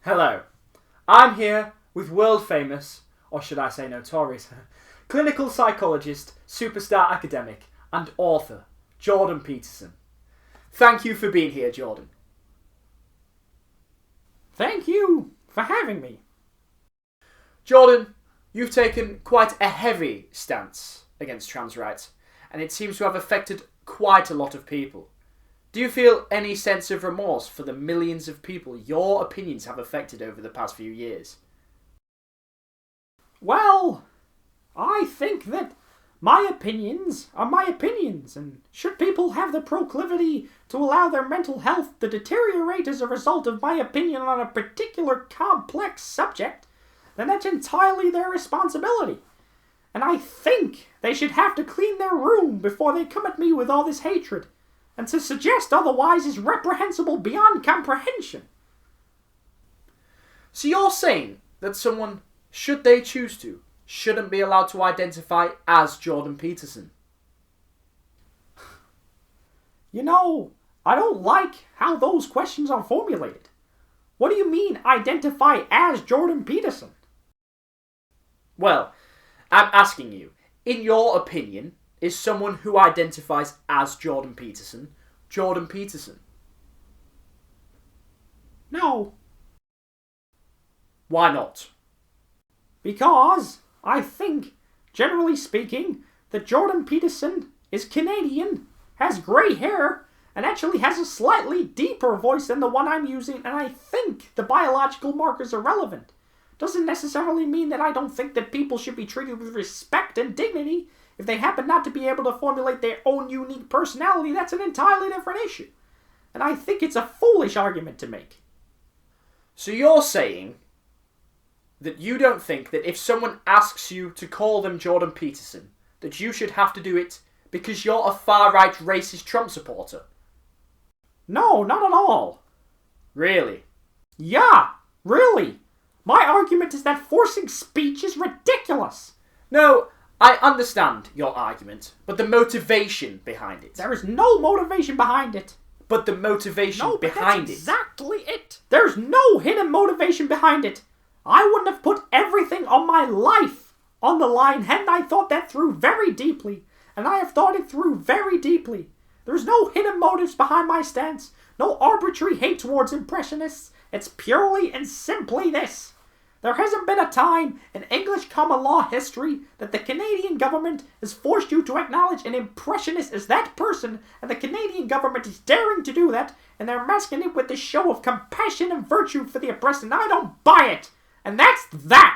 Hello, I'm here with world famous, or should I say notorious, clinical psychologist, superstar academic, and author, Jordan Peterson. Thank you for being here, Jordan. Thank you for having me. Jordan, you've taken quite a heavy stance against trans rights, and it seems to have affected quite a lot of people. Do you feel any sense of remorse for the millions of people your opinions have affected over the past few years? Well, I think that my opinions are my opinions, and should people have the proclivity to allow their mental health to deteriorate as a result of my opinion on a particular complex subject, then that's entirely their responsibility. And I think they should have to clean their room before they come at me with all this hatred. And to suggest otherwise is reprehensible beyond comprehension. So you're saying that someone, should they choose to, shouldn't be allowed to identify as Jordan Peterson? You know, I don't like how those questions are formulated. What do you mean, identify as Jordan Peterson? Well, I'm asking you, in your opinion, is someone who identifies as Jordan Peterson, Jordan Peterson? No. Why not? Because I think, generally speaking, that Jordan Peterson is Canadian, has grey hair, and actually has a slightly deeper voice than the one I'm using, and I think the biological markers are relevant. Doesn't necessarily mean that I don't think that people should be treated with respect and dignity. If they happen not to be able to formulate their own unique personality, that's an entirely different issue. And I think it's a foolish argument to make. So you're saying that you don't think that if someone asks you to call them Jordan Peterson, that you should have to do it because you're a far-right racist Trump supporter? No, not at all. Really? Yeah, really. My argument is that forcing speech is ridiculous. No, I understand your argument, but the motivation behind it. There is no motivation behind it. But the motivation behind that's exactly it. There's no hidden motivation behind it. I wouldn't have put everything on my life on the line hadn't I thought that through very deeply. And I have thought it through very deeply. There's no hidden motives behind my stance. No arbitrary hate towards Impressionists. It's purely and simply this. There hasn't been a time in English common law history that the Canadian government has forced you to acknowledge an Impressionist as that person, and the Canadian government is daring to do that, and they're masking it with the show of compassion and virtue for the oppressed, and I don't buy it. And that's that.